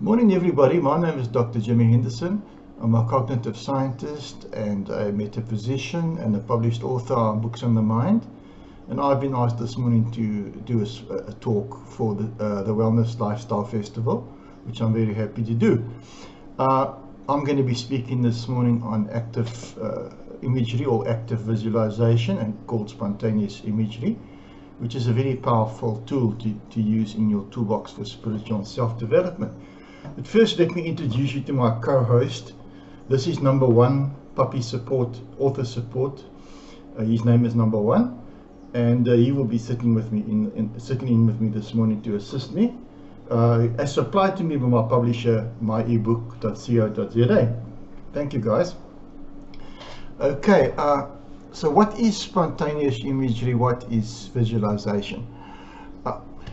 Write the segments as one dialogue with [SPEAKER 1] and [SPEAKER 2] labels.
[SPEAKER 1] Morning everybody, my name is Dr. Jimmy Henderson. I'm a cognitive scientist and a metaphysician and a published author on books on the mind. And I've been asked this morning to do a talk for the Wellness Lifestyle Festival, which I'm very happy to do. I'm going to be speaking this morning on active imagery or active visualization, and called spontaneous imagery, which is a very powerful tool to use in your toolbox for spiritual and self-development. But first, let me introduce you to my co-host. This is number one, puppy support, author support. His name is number one, and he will be sitting with me sitting in with me this morning to assist me. As supplied to me by my publisher, myebook.co.za. Thank you, guys. Okay, so what is spontaneous imagery? What is visualization?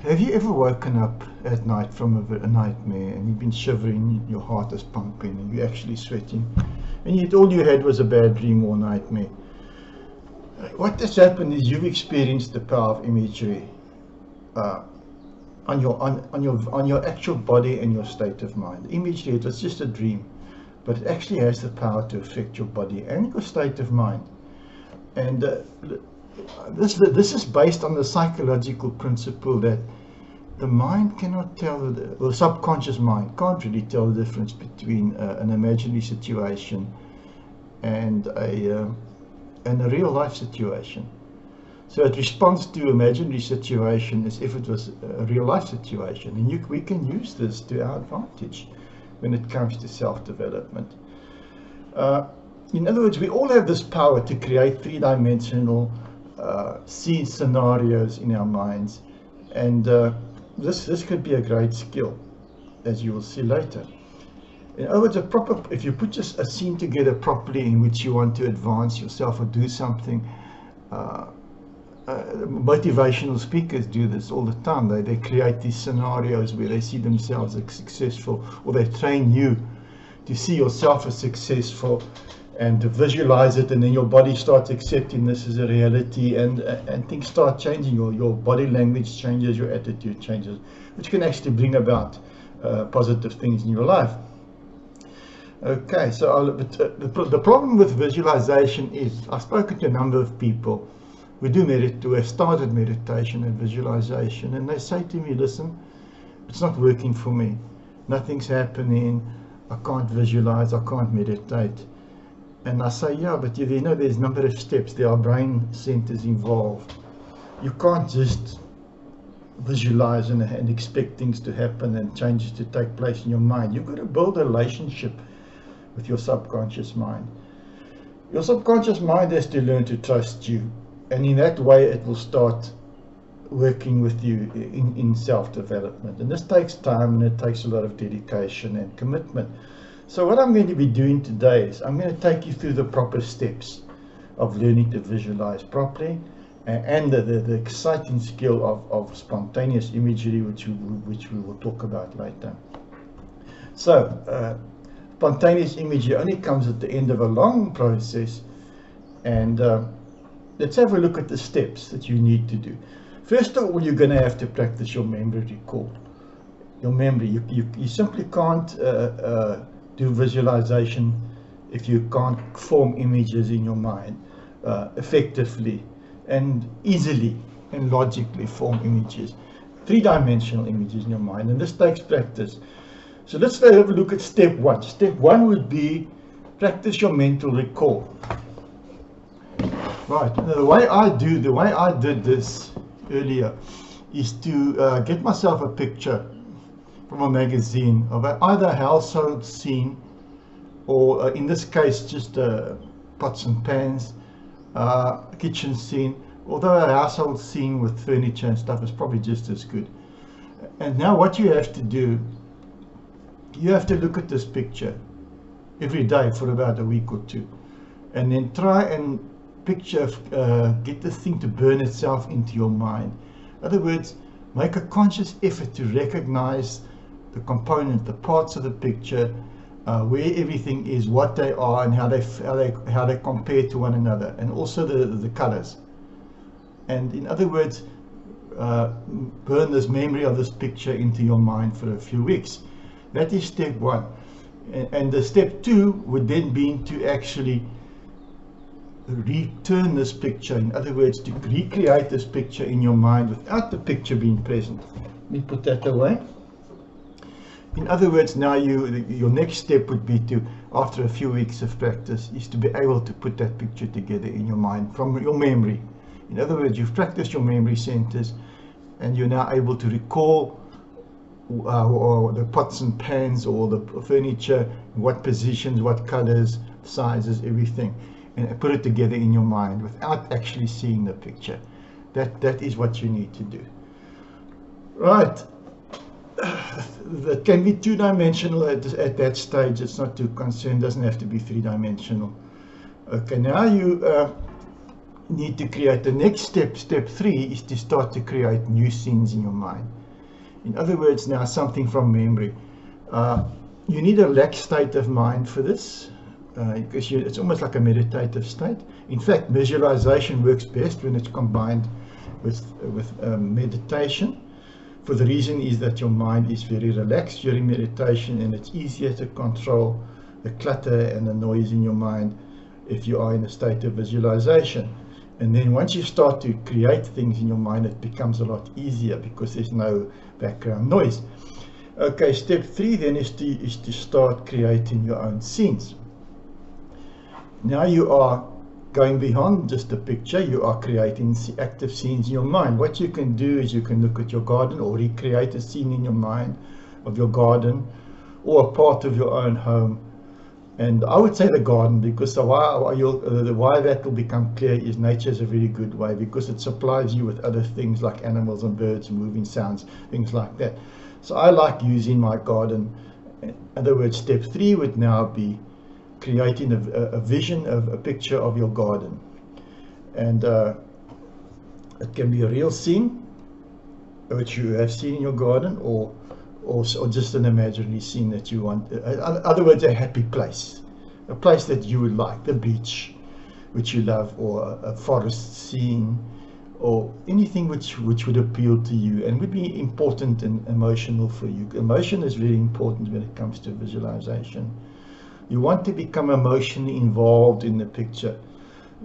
[SPEAKER 1] Have you ever woken up at night from a nightmare and you've been shivering, your heart is pumping and you're actually sweating, and yet all you had was a bad dream or nightmare? What has happened is you've experienced the power of imagery on your actual body and your state of mind. Imagery, it was just a dream, but it actually has the power to affect your body and your state of mind. And this is based on the psychological principle that the mind cannot tell, the subconscious mind can't really tell the difference between an imaginary situation and a real life situation. So it responds to imaginary situation as if it was a real life situation, and we can use this to our advantage when it comes to self-development. In other words, we all have this power to create three-dimensional scene scenarios in our minds, and this could be a great skill, as you will see later. In other words, if you put just a scene together properly in which you want to advance yourself or do something, motivational speakers do this all the time. They create these scenarios where they see themselves as successful, or they train you to see yourself as successful and to visualize it, and then your body starts accepting this as a reality, and things start changing. Your body language changes, your attitude changes, which can actually bring about positive things in your life. Okay, so the problem with visualization is, I've spoken to a number of people who have started meditation and visualization, and they say to me, listen, it's not working for me, nothing's happening, I can't visualize, I can't meditate. And I say, yeah, but you know, there's a number of steps, there are brain centers involved. You can't just visualize and expect things to happen and changes to take place in your mind. You've got to build a relationship with your subconscious mind. Your subconscious mind has to learn to trust you, and in that way it will start working with you in self-development. And this takes time, and it takes a lot of dedication and commitment. So what I'm going to be doing today is I'm going to take you through the proper steps of learning to visualize properly, and the exciting skill of spontaneous imagery, which we will talk about later. So spontaneous imagery only comes at the end of a long process, and let's have a look at the steps that you need to do. First of all, you're going to have to practice your memory recall. Your memory, you simply can't do visualization if you can't form images in your mind effectively and easily and logically form images, three-dimensional images in your mind, and this takes practice. So let's have a look at step one. Step one would be practice your mental recall. Right, the way I did this earlier is to get myself a picture from a magazine of either a household scene, or in this case just pots and pans, kitchen scene, although a household scene with furniture and stuff is probably just as good. And now what you have to do, you have to look at this picture every day for about a week or two, and then try and picture, get this thing to burn itself into your mind. In other words, make a conscious effort to recognize the component, the parts of the picture, where everything is, what they are, and how they compare to one another, and also the colors. And in other words, burn this memory of this picture into your mind for a few weeks. That is step one. And the step two would then be to actually return this picture. In other words, to recreate this picture in your mind without the picture being present. Let me put that away. In other words, now your next step would be to, after a few weeks of practice, is to be able to put that picture together in your mind from your memory. In other words, you've practiced your memory centers and you're now able to recall or the pots and pans or the furniture, what positions, what colors, sizes, everything, and put it together in your mind without actually seeing the picture. That is what you need to do. Right. That can be two-dimensional at that stage. It's not too concerned. Doesn't have to be three-dimensional. Okay, now you need to create the next step. Step 3 is to start to create new scenes in your mind. In other words, now something from memory. You need a relaxed state of mind for this, because it's almost like a meditative state. In fact, visualization works best when it's combined with meditation. For the reason is that your mind is very relaxed during meditation, and it's easier to control the clutter and the noise in your mind if you are in a state of visualization. And then once you start to create things in your mind, it becomes a lot easier because there's no background noise. Okay, step 3 then is to start creating your own scenes. Now you are going beyond just a picture. You are creating active scenes in your mind. What you can do is you can look at your garden or recreate a scene in your mind of your garden or a part of your own home. And I would say the garden, because why that will become clear is nature is a very good way, because it supplies you with other things like animals and birds, moving sounds, things like that. So I like using my garden. In other words, step 3 would now be creating a vision of a picture of your garden. And it can be a real scene which you have seen in your garden, or just an imaginary scene that you want. In other words, a happy place, a place that you would like, the beach which you love, or a forest scene, or anything which would appeal to you and would be important and emotional for you. Emotion is very important when it comes to visualization. You want to become emotionally involved in the picture.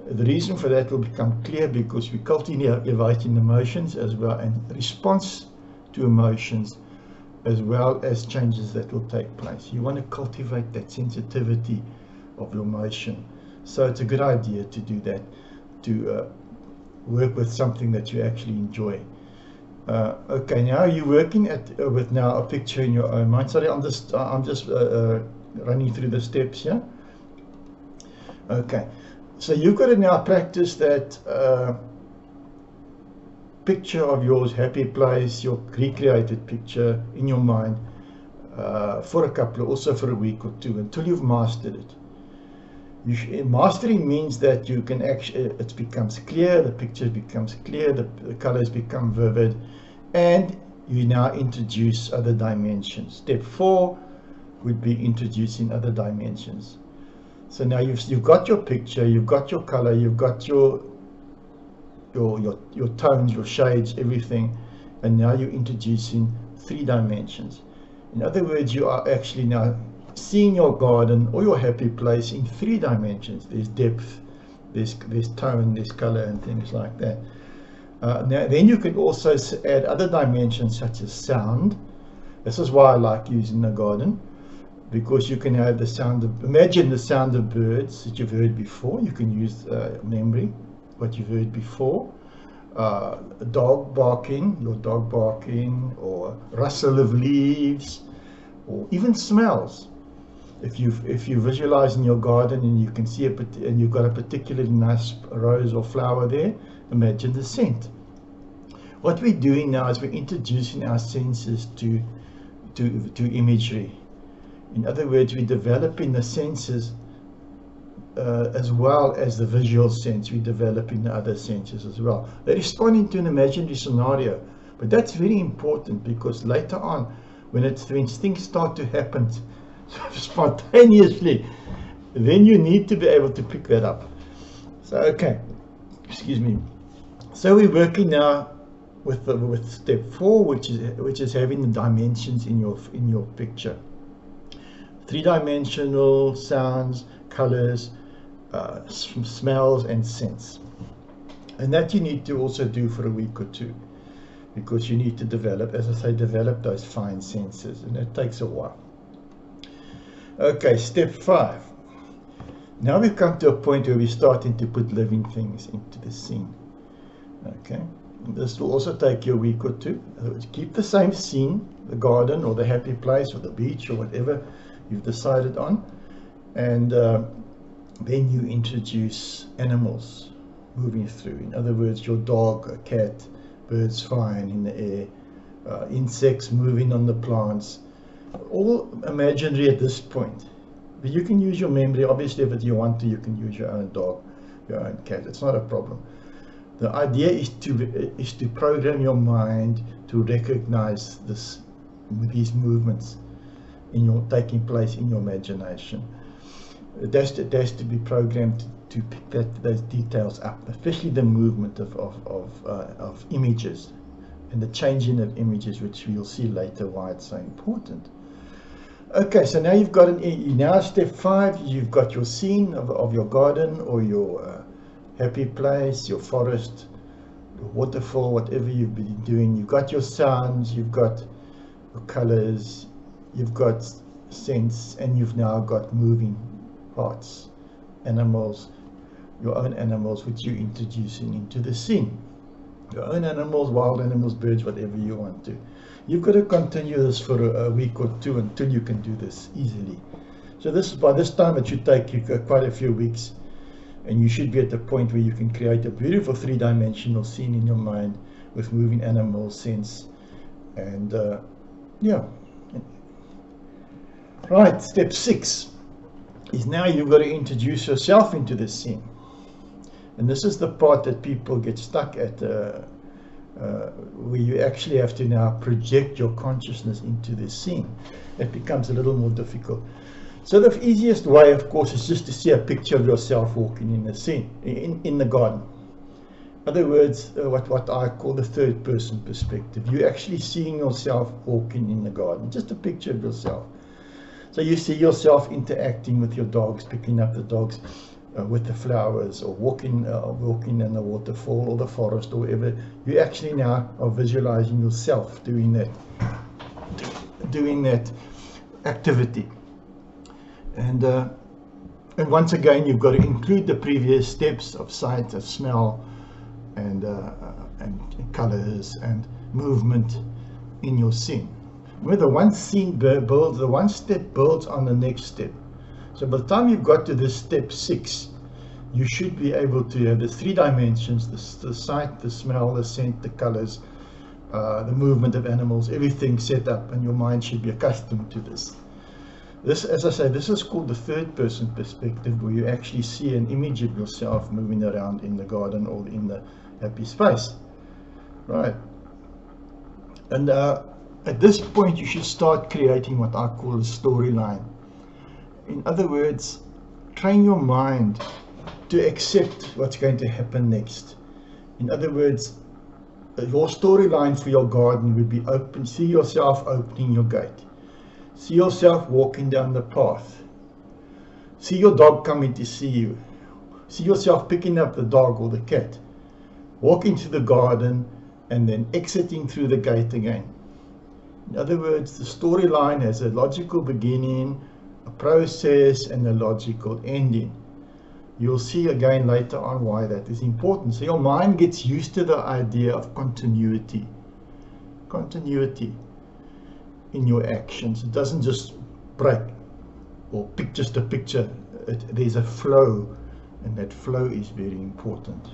[SPEAKER 1] The reason for that will become clear because we cultivate emotions as well, and response to emotions as well as changes that will take place. You want to cultivate that sensitivity of your emotion. So it's a good idea to do that, to work with something that you actually enjoy. Okay, now you're working with now a picture in your own mind. Sorry, I'm just running through the steps here. Okay, so you've got to now practice that picture of yours, happy place, your recreated picture in your mind for a couple, also for a week or two, until you've mastered it. Mastering means that you can actually, it becomes clear, the picture becomes clear, the colors become vivid, and you now introduce other dimensions. Step 4 would be introducing other dimensions. So now you've got your picture, you've got your color, you've got your tones, your shades, everything, and now you're introducing 3 dimensions. In other words, you are actually now seeing your garden or your happy place in 3 dimensions. There's depth, there's tone, there's color, and things like that. Now then you can also add other dimensions such as sound. This is why I like using the garden, because you can have the sound of, imagine the sound of birds that you've heard before. You can use memory, what you've heard before, a dog barking, your dog barking, or rustle of leaves, or even smells. If you visualize in your garden and you can see and you've got a particularly nice rose or flower there, imagine the scent. What we're doing now is we're introducing our senses to imagery. In other words, we're developing the senses as well as the visual sense. We're developing the other senses as well. They're responding to an imaginary scenario, but that's very important, because later on, when things start to happen spontaneously, then you need to be able to pick that up. So okay, excuse me. So we're working now with step 4, which is having the dimensions in your picture. three-dimensional sounds, colors, smells and scents. And that you need to also do for a week or two, because you need to develop, as I say, develop those fine senses, and it takes a while. Okay, step 5. Now we've come to a point where we're starting to put living things into the scene. Okay, and this will also take you a week or two. Keep the same scene, the garden or the happy place or the beach or whatever you've decided on, and then you introduce animals moving through. In other words, your dog, a cat, birds flying in the air, insects moving on the plants, all imaginary at this point. But you can use your memory, obviously, if you want to, you can use your own dog, your own cat. It's not a problem. The idea is to program your mind to recognize these movements taking place in your imagination. It has to be programmed to pick those details up, especially the movement of images and the changing of images, which we'll see later why it's so important. Okay, so now you've got now step 5, you've got your scene of your garden or your happy place, your forest, your waterfall, whatever you've been doing. You've got your sounds, you've got your colors, you've got scents, and you've now got moving parts, animals, your own animals, which you're introducing into the scene. Your own animals, wild animals, birds, whatever you want to. You've got to continue this for a week or two until you can do this easily. So by this time it should take you quite a few weeks, and you should be at the point where you can create a beautiful three-dimensional scene in your mind with moving animals, scents, and yeah. Right, step 6 is now you've got to introduce yourself into the scene. And this is the part that people get stuck at, where you actually have to now project your consciousness into the scene. It becomes a little more difficult. So the easiest way, of course, is just to see a picture of yourself walking in the scene, in the garden. In other words, what I call the third person perspective. You're actually seeing yourself walking in the garden, just a picture of yourself. So you see yourself interacting with your dogs, picking up the dogs with the flowers, or walking in the waterfall or the forest or wherever. You actually now are visualizing yourself doing that activity. And once again, you've got to include the previous steps of sight, of smell, and colors and movement in your scene. Remember, the one scene builds, the one step builds on the next step. So by the time you've got to this step 6, you should be able to have the 3 dimensions, the sight, the smell, the scent, the colors, the movement of animals, everything set up, and your mind should be accustomed to this. This, as I say, this is called the third person perspective, where you actually see an image of yourself moving around in the garden or in the happy space. Right. And at this point, you should start creating what I call a storyline. In other words, train your mind to accept what's going to happen next. In other words, your storyline for your garden would be open. See yourself opening your gate. See yourself walking down the path. See your dog coming to see you. See yourself picking up the dog or the cat, walking to the garden, and then exiting through the gate again. In other words, the storyline has a logical beginning, a process, and a logical ending. You'll see again later on why that is important. So your mind gets used to the idea of continuity. Continuity in your actions. It doesn't just break or pick just a picture. There's a flow, and that flow is very important.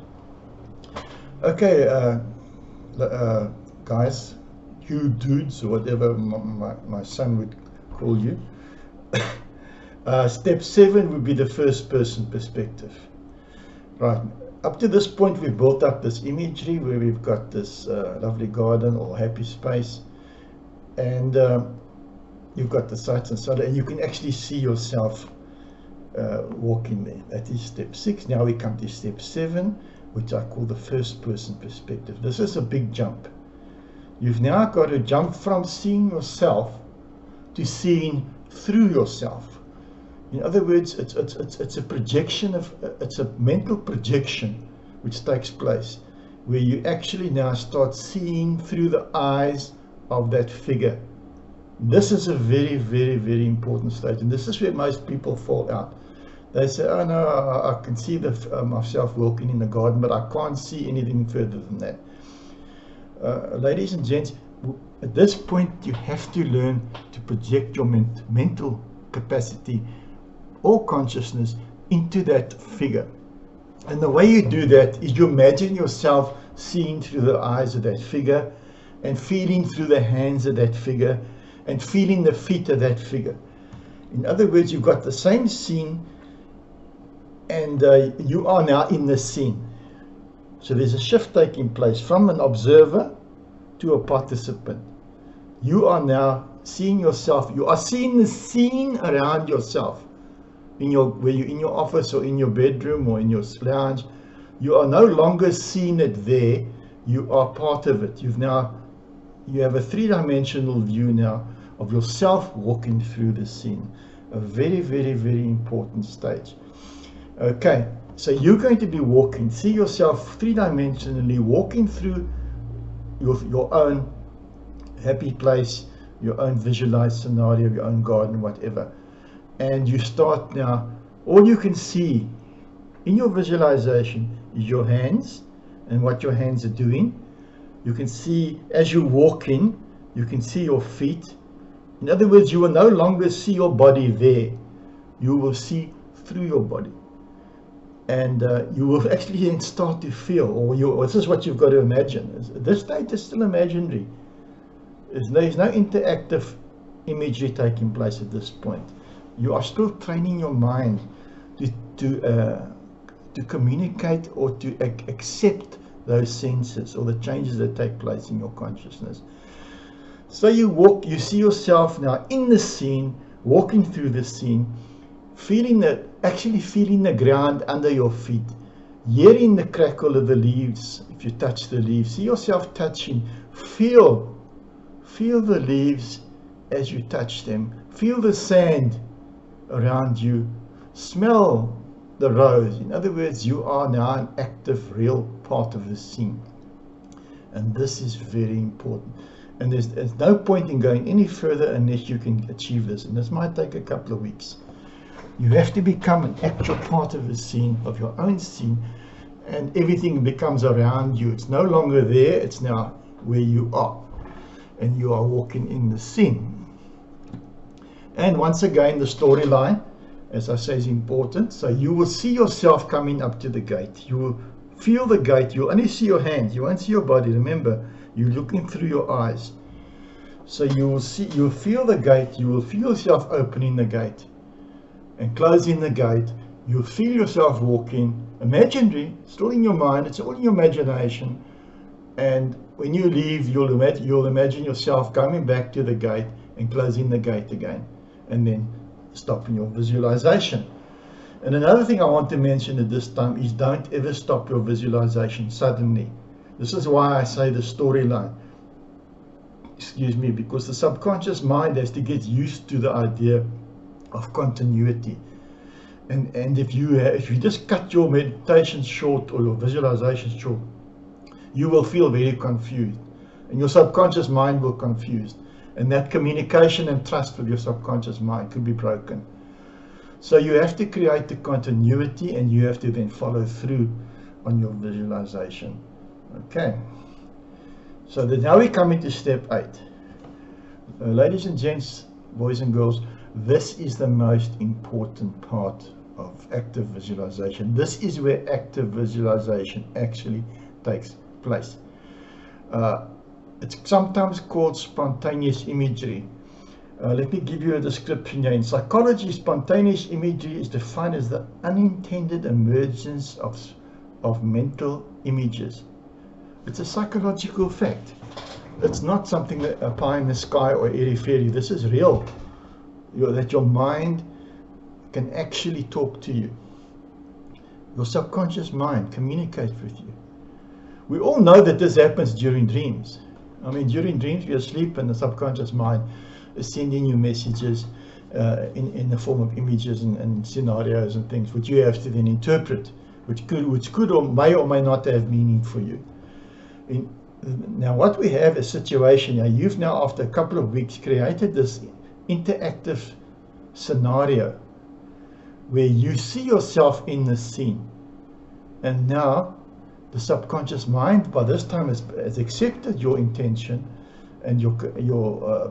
[SPEAKER 1] Okay, guys, you dudes, or whatever my son would call you. Step 7 would be the first person perspective. Right, up to this point we've built up this imagery where we've got this lovely garden or happy space, and you've got the sights and sound, and you can actually see yourself walking there. That is step 6. Now we come to step 7, which I call the first person perspective. This is a big jump. You've now got to jump from seeing yourself to seeing through yourself. In other words, it's a projection of, it's a mental projection which takes place, where you actually now start seeing through the eyes of that figure. This is a very, very, very important stage, and this is where most people fall out. They say, oh no, I can see myself walking in the garden, but I can't see anything further than that. Ladies and gents, at this point you have to learn to project your mental capacity or consciousness into that figure. And the way you do that is you imagine yourself seeing through the eyes of that figure, and feeling through the hands of that figure, and feeling the feet of that figure. In other words, you've got the same scene, and you are now in the scene. So there's a shift taking place from an observer to a participant. You are now seeing yourself, you are seeing the scene around yourself. Where you're in your office or in your bedroom or in your lounge, you are no longer seeing it there, you are part of it. You have a three-dimensional view now of yourself walking through the scene. A very, very, very important stage. Okay, so you're going to be walking, see yourself three-dimensionally walking through your own happy place, your own visualized scenario, your own garden, whatever. And you start now, all you can see in your visualization is your hands and what your hands are doing. You can see, as you walk in, you can see your feet. In other words, you will no longer see your body there. You will see through your body. And you will actually then start to feel, this is what you've got to imagine. This state is still imaginary. There's no interactive imagery taking place at this point. You are still training your mind to communicate or to accept those senses or the changes that take place in your consciousness. So you walk, you see yourself now in the scene, walking through the scene, actually feeling the ground under your feet, hearing the crackle of the leaves. If you touch the leaves, see yourself touching, feel the leaves as you touch them, feel the sand around you, smell the rose. In other words, you are now an active, real part of the scene. And this is very important. And there's no point in going any further unless you can achieve this. And this might take a couple of weeks. You have to become an actual part of the scene, of your own scene, and everything becomes around you. It's no longer there, it's now where you are. And you are walking in the scene. And once again, the storyline, as I say, is important. So you will see yourself coming up to the gate. You will feel the gate. You'll only see your hands. You won't see your body. Remember, you're looking through your eyes. So you'll feel the gate. You will feel yourself opening the gate and closing the gate. You'll feel yourself walking, imaginary, still in your mind. It's all in your imagination. And when you leave, you'll imagine yourself coming back to the gate and closing the gate again. And then stopping your visualization. And another thing I want to mention at this time is don't ever stop your visualization suddenly. This is why I say the storyline. Excuse me, because the subconscious mind has to get used to the idea of continuity. And if you just cut your meditation short or your visualization short, you will feel very confused. And your subconscious mind will confuse. And that communication and trust with your subconscious mind could be broken. So you have to create the continuity, and you have to then follow through on your visualization. Okay. So now we come into step 8. Ladies and gents, boys and girls, this is the most important part of active visualization. This is where active visualization actually takes place. It's sometimes called spontaneous imagery. Let me give you a description here. In psychology, spontaneous imagery is defined as the unintended emergence of mental images. It's a psychological fact. It's not something that a pie in the sky or airy-fairy. This is real. That your mind can actually talk to you. Your subconscious mind communicates with you. We all know that this happens during dreams. I mean, during dreams, you're asleep and the subconscious mind is sending you messages. in the form of images and scenarios and things, which you have to then interpret, which could or may not have meaning for you. Now what we have is a situation here. You've now, after a couple of weeks, created this interactive scenario where you see yourself in the scene, and now the subconscious mind by this time has accepted your intention and your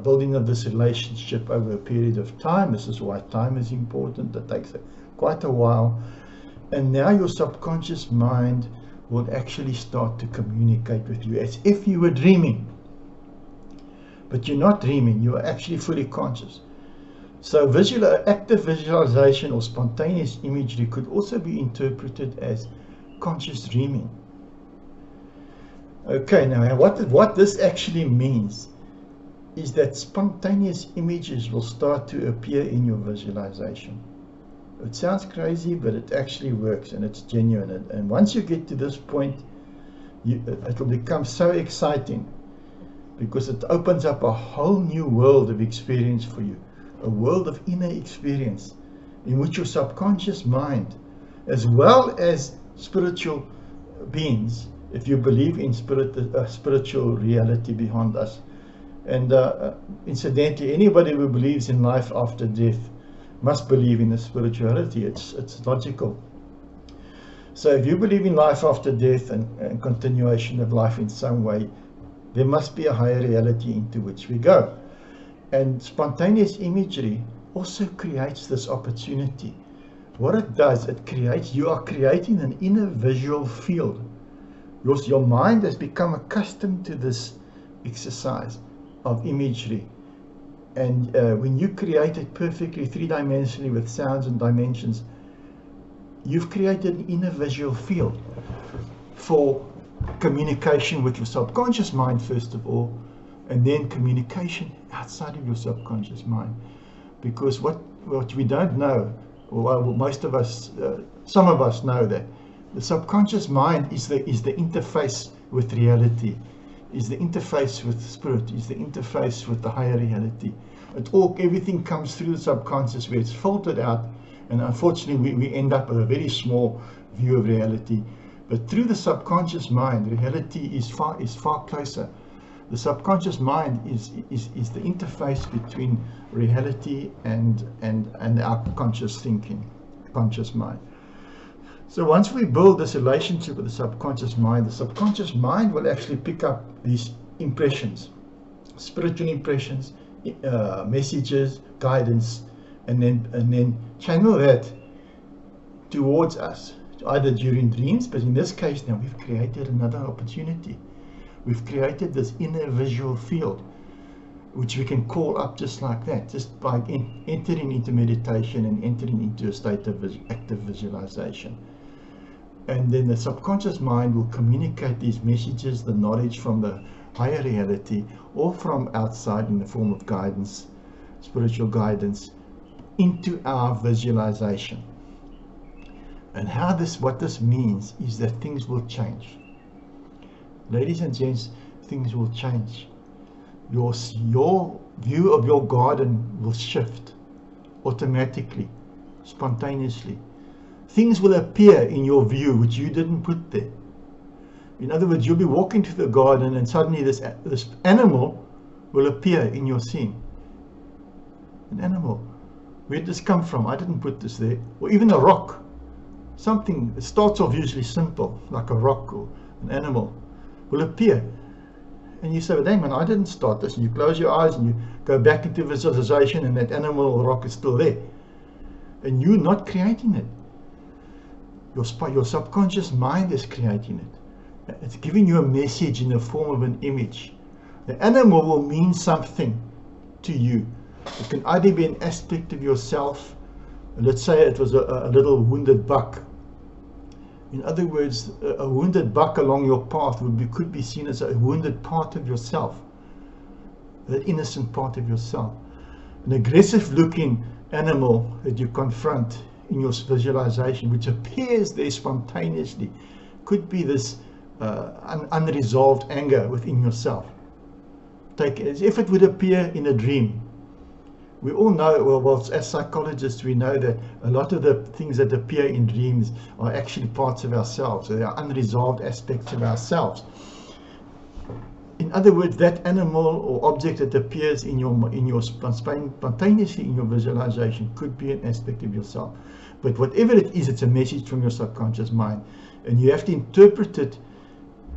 [SPEAKER 1] building of this relationship over a period of time. This is why time is important. It takes quite a while, and now your subconscious mind will actually start to communicate with you as if you were dreaming, but you're not dreaming, you are actually fully conscious. So active visualization or spontaneous imagery could also be interpreted as conscious dreaming. Okay, now what this actually means is that spontaneous images will start to appear in your visualization. It sounds crazy, but it actually works, and it's genuine. And once you get to this point, it will become so exciting, because it opens up a whole new world of experience for you, a world of inner experience in which your subconscious mind, as well as spiritual beings, if you believe in spiritual reality beyond us, and incidentally, anybody who believes in life after death must believe in the spirituality. It's logical. So if you believe in life after death and continuation of life in some way, there must be a higher reality into which we go. And spontaneous imagery also creates this opportunity. What it does, you are creating an inner visual field. Your mind has become accustomed to this exercise of imagery. And when you create it perfectly three-dimensionally with sounds and dimensions, you've created an inner visual field for communication with your subconscious mind, first of all, and then communication outside of your subconscious mind. Because what we don't know, or most of us, some of us know that the subconscious mind is the interface with reality, is the interface with spirit, is the interface with the higher reality. Everything comes through the subconscious, where it's filtered out, and unfortunately we end up with a very small view of reality. But through the subconscious mind, reality is far closer. The subconscious mind is the interface between reality and our conscious thinking, conscious mind. So once we build this relationship with the subconscious mind will actually pick up these impressions, spiritual impressions, messages, guidance, and then channel that towards us, either during dreams, but in this case now we've created another opportunity. We've created this inner visual field, which we can call up just like that, just by entering into meditation and entering into a state of active visualization. And then the subconscious mind will communicate these messages, the knowledge from the higher reality, or from outside in the form of guidance, spiritual guidance, into our visualization. And what this means is that things will change. Ladies and gents, things will change. Your view of your garden will shift automatically, spontaneously. Things will appear in your view which you didn't put there. In other words, you'll be walking through the garden and suddenly this animal will appear in your scene. An animal. Where did this come from? I didn't put this there. Or even a rock. Something that starts off usually simple, like a rock or an animal, will appear. And you say, but hang on, I didn't start this. And you close your eyes and you go back into visualization, and that animal or rock is still there. And you're not creating it. Your subconscious mind is creating it. It's giving you a message in the form of an image. The animal will mean something to you. It can either be an aspect of yourself. Let's say it was a little wounded buck. In other words, a wounded buck along your path could be seen as a wounded part of yourself, that innocent part of yourself. An aggressive looking animal that you confront in your visualization, which appears there spontaneously, could be this unresolved anger within yourself. Take it as if it would appear in a dream. We all know, well, as psychologists, we know that a lot of the things that appear in dreams are actually parts of ourselves. They are unresolved aspects of ourselves. In other words, that animal or object that appears spontaneously in your visualization could be an aspect of yourself. But whatever it is, it's a message from your subconscious mind, and you have to interpret it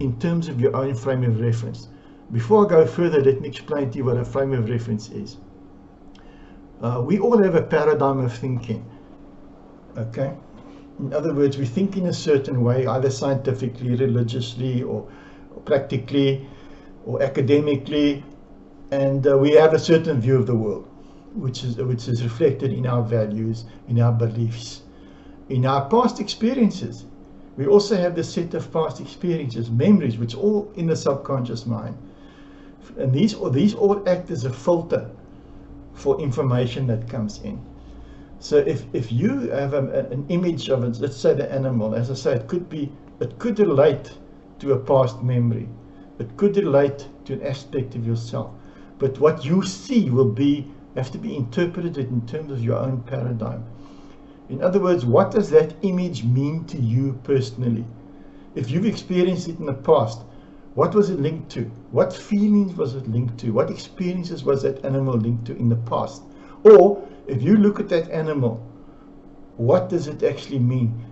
[SPEAKER 1] in terms of your own frame of reference. Before I go further, let me explain to you what a frame of reference is. We all have a paradigm of thinking, okay? In other words, we think in a certain way, either scientifically, religiously, or practically, or academically, and we have a certain view of the world, which is reflected in our values, in our beliefs, in our past experiences. We also have the set of past experiences, memories, which are all in the subconscious mind. And these all act as a filter for information that comes in. So if you have an image of it, let's say the animal, as I say, it could relate to a past memory. It could relate to an aspect of yourself. But what you see will have to be interpreted in terms of your own paradigm. In other words, what does that image mean to you personally? If you've experienced it in the past, what was it linked to? What feelings was it linked to? What experiences was that animal linked to in the past? Or if you look at that animal, what does it actually mean?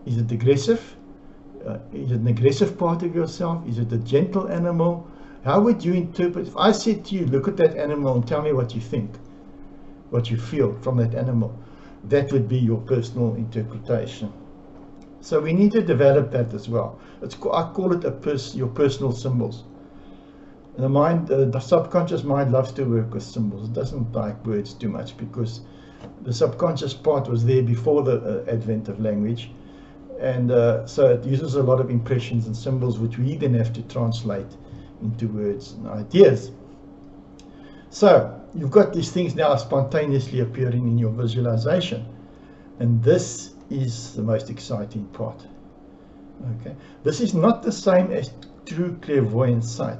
[SPEAKER 1] Is it aggressive? Is it an aggressive part of yourself? Is it a gentle animal? How would you interpret? If I said to you, look at that animal and tell me what you think, what you feel from that animal, that would be your personal interpretation. So we need to develop that as well. I call it your personal symbols. And the subconscious mind loves to work with symbols. It doesn't like words too much because the subconscious part was there before the advent of language. And so it uses a lot of impressions and symbols which we then have to translate into words and ideas. So you've got these things now spontaneously appearing in your visualization. And this is the most exciting part. Okay, this is not the same as true clairvoyant sight,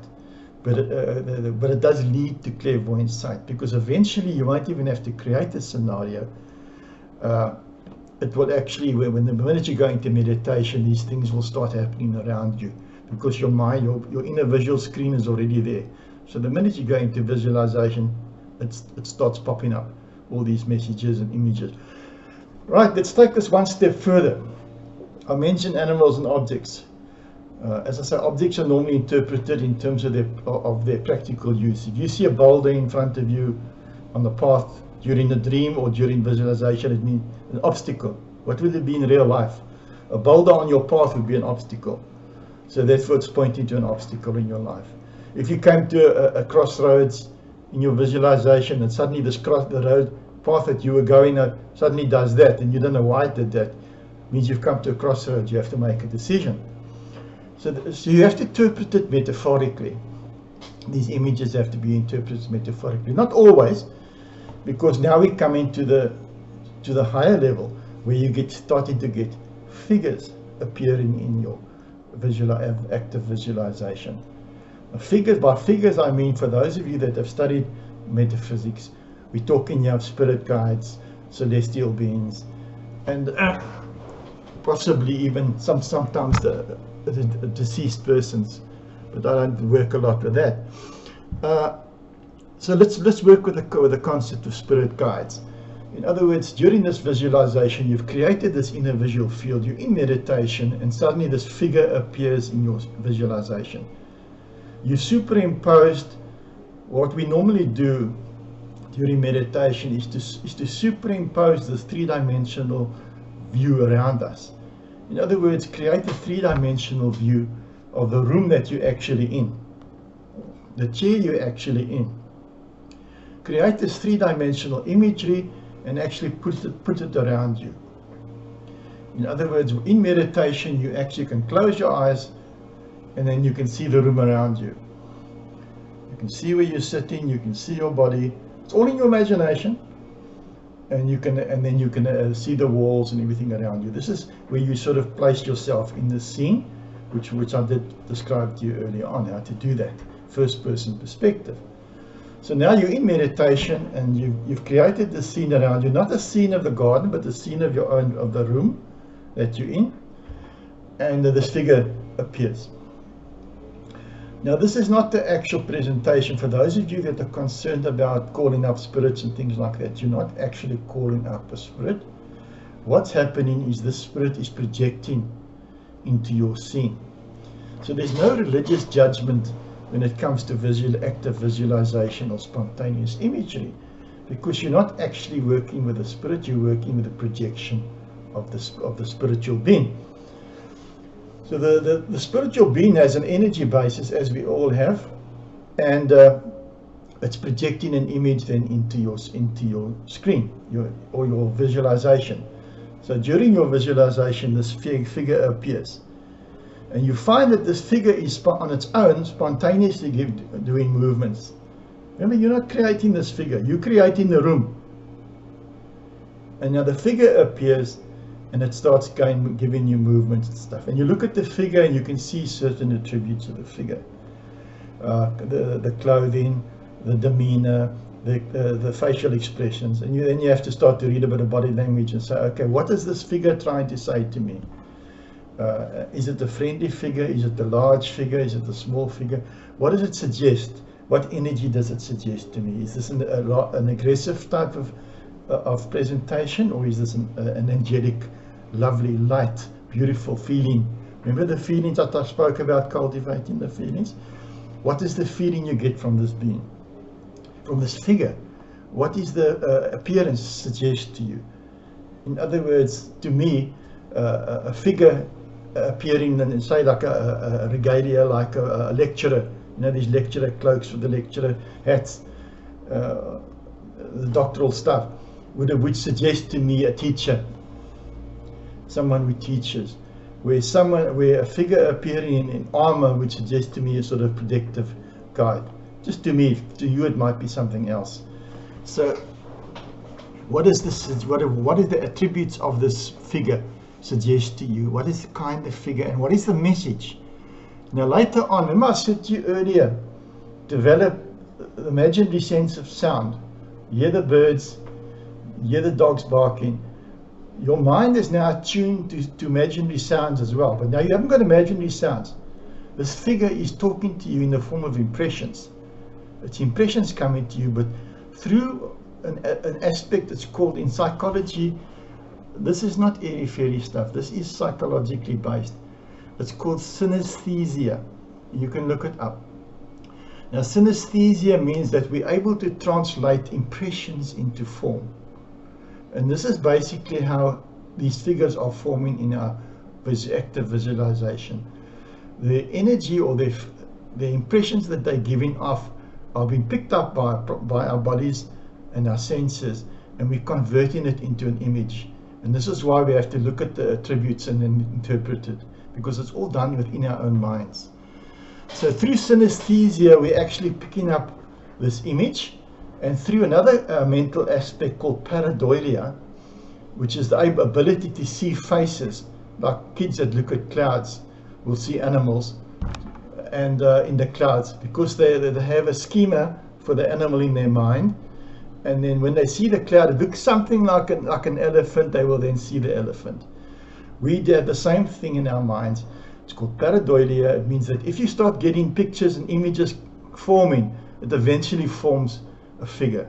[SPEAKER 1] but it does lead to clairvoyant sight, because eventually you won't even have to create a scenario. It will actually, the minute you go into meditation, these things will start happening around you, because your mind, your inner visual screen is already there. So the minute you go into visualization, it starts popping up, all these messages and images. Right, let's take this one step further. I mentioned animals and objects. As I say, objects are normally interpreted in terms of their practical use. If you see a boulder in front of you on the path during a dream or during visualization, it means an obstacle. What would it be in real life? A boulder on your path would be an obstacle. So that's what's pointing to an obstacle in your life. If you came to a crossroads in your visualization and suddenly the road path that you were going on suddenly does that, and you don't know why it did that, means you've come to a crossroads, you have to make a decision. So you have to interpret it metaphorically. These images have to be interpreted metaphorically. Not always, because now we come into the higher level where you starting to get figures appearing in your active visualization. By figures I mean, for those of you that have studied metaphysics, we're talking here of spirit guides, celestial beings, and possibly even sometimes the deceased persons, but I don't work a lot with that. So let's work with the concept of spirit guides. In other words, during this visualization, you've created this inner visual field, you're in meditation, and suddenly this figure appears in your visualization. You superimposed what we normally do during meditation is to superimpose this three-dimensional view around us. In other words, create a three-dimensional view of the room that you're actually in, the chair you're actually in. Create this three-dimensional imagery and actually put it around you. In other words, in meditation, you actually can close your eyes and then you can see the room around you. You can see where you're sitting, you can see your body. It's all in your imagination, and then you can see the walls and everything around you. This is where you sort of place yourself in the scene, which I did describe to you earlier on, how to do that, first person perspective. So now you're in meditation and you've created the scene around you, not a scene of the garden, but the scene of your own, of the room that you're in, and this figure appears. Now this is not the actual presentation. For those of you that are concerned about calling up spirits and things like that, you're not actually calling up a spirit. What's happening is the spirit is projecting into your scene. So there's no religious judgment when it comes to active visualization or spontaneous imagery, because you're not actually working with the spirit, you're working with the projection of the spiritual being. So the spiritual being has an energy basis, as we all have, and it's projecting an image then into your screen, or your visualization. So during your visualization, this figure appears, and you find that this figure is on its own spontaneously doing movements. Remember, you're not creating this figure, you're creating the room. And now the figure appears, and it starts giving you movements and stuff. And you look at the figure and you can see certain attributes of the figure. The clothing, the demeanor, the facial expressions. And then you have to start to read a bit of body language and say, okay, what is this figure trying to say to me? Is it a friendly figure? Is it a large figure? Is it a small figure? What does it suggest? What energy does it suggest to me? Is this an aggressive type of presentation, or is this an angelic, lovely, light, beautiful feeling? Remember the feelings that I spoke about, cultivating the feelings? What is the feeling you get from this being, from this figure? What is the appearance suggest to you? In other words, to me, a figure appearing in, say, like a regalia, like a lecturer, you know, these lecturer cloaks with the lecturer hats, the doctoral stuff, would suggest to me a teacher, someone who teaches, where a figure appearing in armor would suggest to me a sort of protective guide. Just to me, to you it might be something else. So what is this? What is the attributes of this figure suggest to you? What is the kind of figure, and what is the message? Now later on, remember I said to you earlier, develop the imaginary sense of sound. Hear the birds, hear the dogs barking. Your mind is now attuned to imaginary sounds as well, but now you haven't got imaginary sounds. This figure is talking to you in the form of impressions. It's impressions coming to you, but through an aspect that's called, in psychology, this is not airy-fairy stuff, this is psychologically based. It's called synesthesia. You can look it up. Now synesthesia means that we're able to translate impressions into form. And this is basically how these figures are forming in our active visualization. The energy or the impressions that they're giving off are being picked up by our bodies and our senses, and we're converting it into an image. And this is why we have to look at the attributes and then interpret it, because it's all done within our own minds. So through synesthesia, we're actually picking up this image, and through another mental aspect called pareidolia, which is the ability to see faces, like kids that look at clouds will see animals and in the clouds, because they have a schema for the animal in their mind, and then when they see the cloud, it looks something like an elephant, they will then see the elephant. We did the same thing in our minds. It's called pareidolia. It means that if you start getting pictures and images forming, it eventually forms a figure,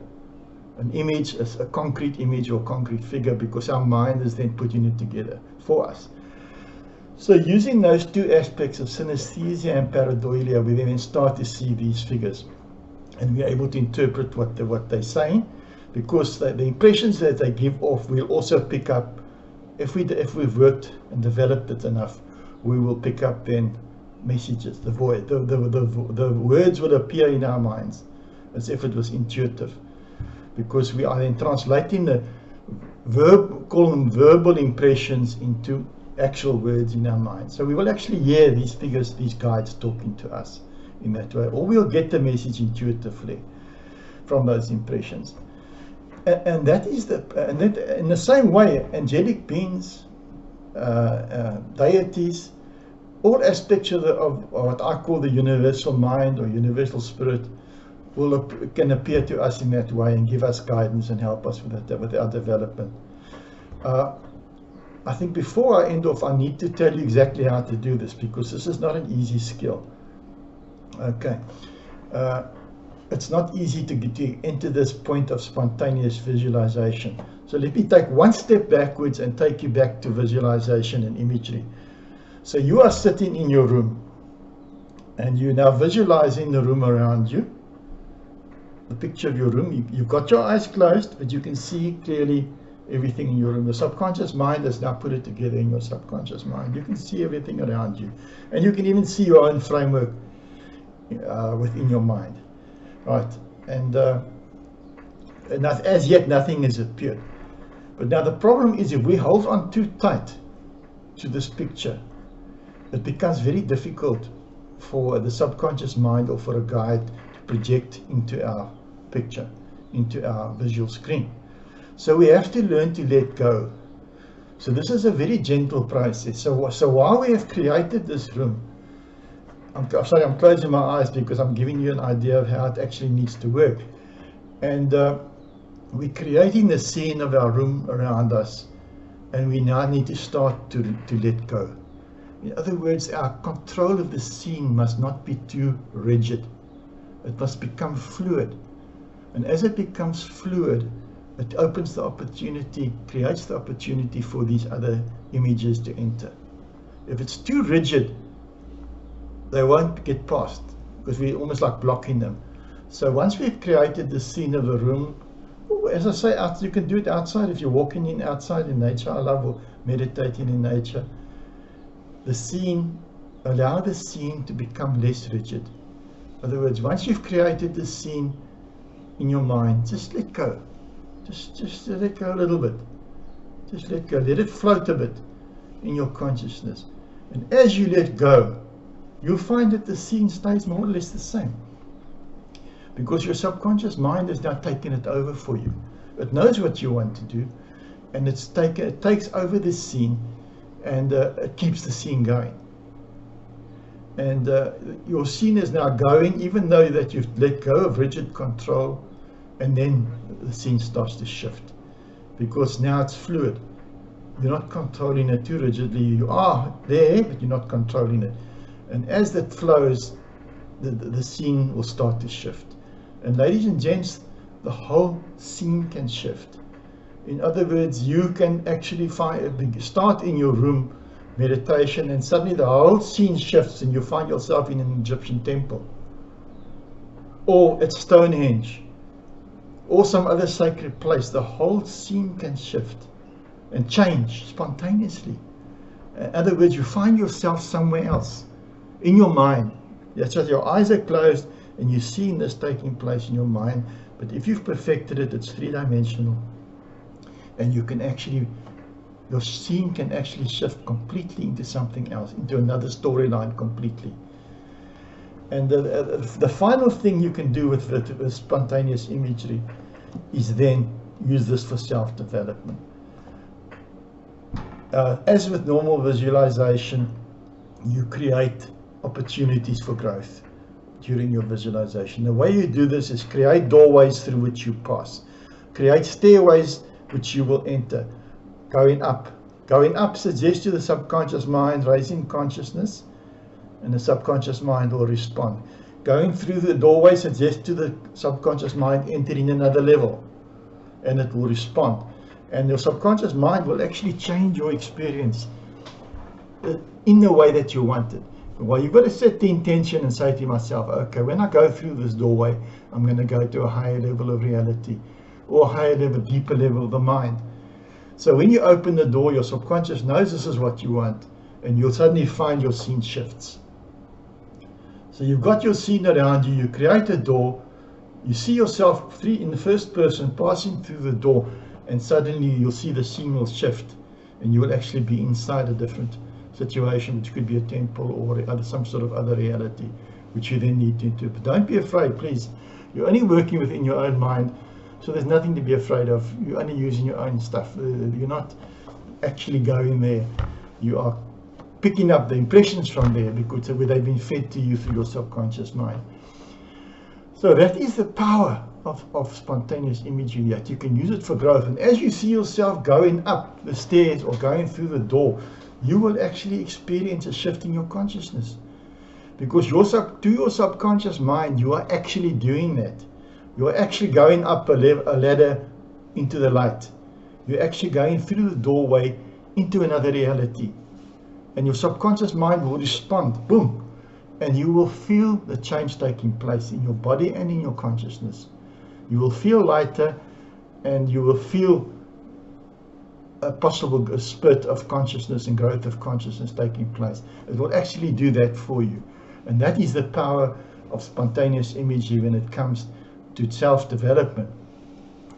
[SPEAKER 1] an image, a concrete image or concrete figure, because our mind is then putting it together for us. So using those two aspects of synesthesia and pareidolia, we then start to see these figures, and we're able to interpret what they're saying, because the impressions that they give off, we'll also pick up. If we've worked and developed it enough, we will pick up then messages. The words will appear in our minds as if it was intuitive, because we are then translating the call them verbal impressions into actual words in our minds. So we will actually hear these figures, these guides talking to us in that way, or we'll get the message intuitively from those impressions. And that is in the same way, angelic beings, deities, all aspects of what I call the universal mind or universal spirit, can appear to us in that way and give us guidance and help us with our development. I think before I end off, I need to tell you exactly how to do this, because this is not an easy skill. Okay. It's not easy to enter this point of spontaneous visualization. So let me take one step backwards and take you back to visualization and imagery. So you are sitting in your room, and you're now visualizing the room around you, the picture of your room. You've got your eyes closed, but you can see clearly everything in your room. The subconscious mind has now put it together in your subconscious mind. You can see everything around you, and you can even see your own framework within your mind. Right, and as yet nothing has appeared. But now the problem is, if we hold on too tight to this picture, it becomes very difficult for the subconscious mind or for a guide to project into our picture, into our visual screen. So we have to learn to let go. So this is a very gentle process. So while we have created this room, I'm sorry, I'm closing my eyes because I'm giving you an idea of how it actually needs to work. And we're creating the scene of our room around us, and we now need to start to let go. In other words, our control of the scene must not be too rigid. It must become fluid. And as it becomes fluid, it opens the opportunity, creates the opportunity for these other images to enter. If it's too rigid, they won't get past, because we're almost like blocking them. So once we've created the scene of a room, as I say, you can do it outside. If you're walking outside in nature, I love meditating in nature. The scene, allow the scene to become less rigid. In other words, once you've created the scene in your mind, just let go. Just let go a little bit. Just let go. Let it float a bit in your consciousness. And as you let go, you'll find that the scene stays more or less the same, because your subconscious mind has now taken it over for you. It knows what you want to do, and it takes over the scene, and it keeps the scene going. And your scene is now going, even though that you've let go of rigid control, and then the scene starts to shift, because now it's fluid. You're not controlling it too rigidly. You are there, but you're not controlling it. And as that flows, the scene will start to shift. And ladies and gents, the whole scene can shift. In other words, you can actually start in your room meditation, and suddenly the whole scene shifts, and you find yourself in an Egyptian temple, or at Stonehenge, or some other sacred place. The whole scene can shift and change spontaneously. In other words, you find yourself somewhere else in your mind. That's what your eyes are closed, and you're seeing this taking place in your mind. But if you've perfected it, it's three-dimensional, and you can actually, your scene can actually shift completely into something else, into another storyline completely. And the final thing you can do with spontaneous imagery is then use this for self-development. As with normal visualization, you create opportunities for growth during your visualization. The way you do this is create doorways through which you pass. Create stairways which you will enter. Going up. Going up suggests to the subconscious mind raising consciousness, and the subconscious mind will respond. Going through the doorway suggests to the subconscious mind entering another level, and it will respond. And your subconscious mind will actually change your experience in the way that you want it. Well, you've got to set the intention and say to myself, okay, when I go through this doorway, I'm going to go to a higher level of reality, or a higher level, deeper level of the mind. So when you open the door, your subconscious knows this is what you want, and you'll suddenly find your scene shifts. So you've got your scene around you, you create a door, you see yourself in the first person passing through the door, and suddenly you'll see the scene will shift, and you will actually be inside a different situation, which could be a temple or some sort of other reality, which you then need to interpret. Don't be afraid, please. You're only working within your own mind, so there's nothing to be afraid of. You're only using your own stuff. You're not actually going there. You are picking up the impressions from there, because they've been fed to you through your subconscious mind. So that is the power of spontaneous imagery, that you can use it for growth. And as you see yourself going up the stairs or going through the door, you will actually experience a shift in your consciousness. Because to your subconscious mind, you are actually doing that. You are actually going up a ladder into the light. You're actually going through the doorway into another reality. And your subconscious mind will respond, boom, and you will feel the change taking place in your body and in your consciousness. You will feel lighter, and you will feel a possible spurt of consciousness and growth of consciousness taking place. It will actually do that for you. And that is the power of spontaneous imagery when it comes to self-development.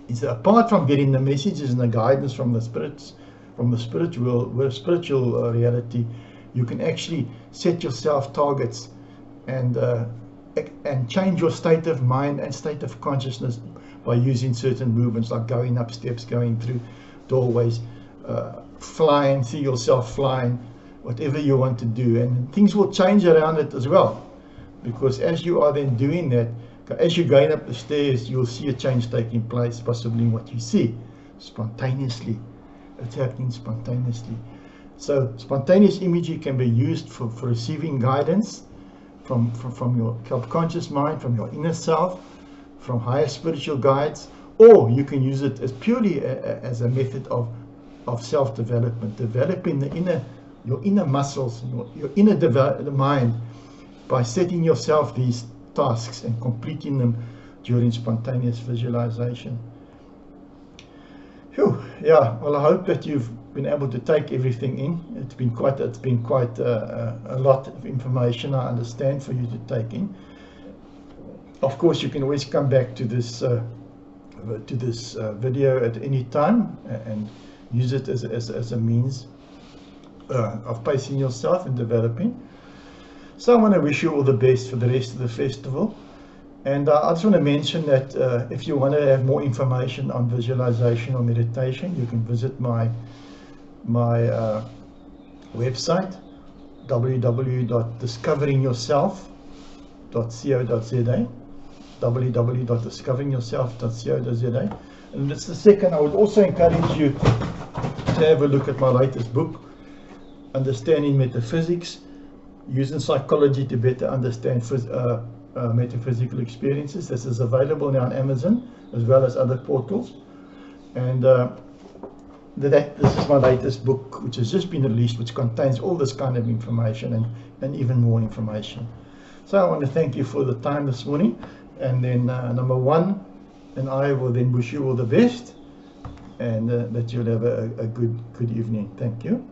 [SPEAKER 1] Is that apart from getting the messages and the guidance from the spirits, from the spiritual reality, you can actually set yourself targets and change your state of mind and state of consciousness by using certain movements, like going up steps, going through doorways, flying, see yourself flying, whatever you want to do. And things will change around it as well, because as you are then doing that, as you're going up the stairs, you'll see a change taking place, possibly in what you see, spontaneously. It's happening spontaneously. So spontaneous imagery can be used for receiving guidance from your subconscious mind, from your inner self, from higher spiritual guides, or you can use it as purely as a method of self-development, developing your inner muscles, your inner mind, by setting yourself these tasks and completing them during spontaneous visualization. Whew, yeah, well, I hope that you've been able to take everything in. It's been quite a lot of information, I understand, for you to take in. Of course, you can always come back to this video at any time and use it as a means of pacing yourself and developing. So I want to wish you all the best for the rest of the festival. And I just want to mention that if you want to have more information on visualization or meditation, you can visit my website, www.discoveringyourself.co.za, www.discoveringyourself.co.za. And that's the second. I would also encourage you to have a look at my latest book, Understanding Metaphysics, Using Psychology to Better Understand Metaphysical Experiences. This is available now on Amazon as well as other portals. And this is my latest book, which has just been released, which contains all this kind of information and even more information. So I want to thank you for the time this morning. And then number one, and I will then wish you all the best, and that you'll have a good evening. Thank you.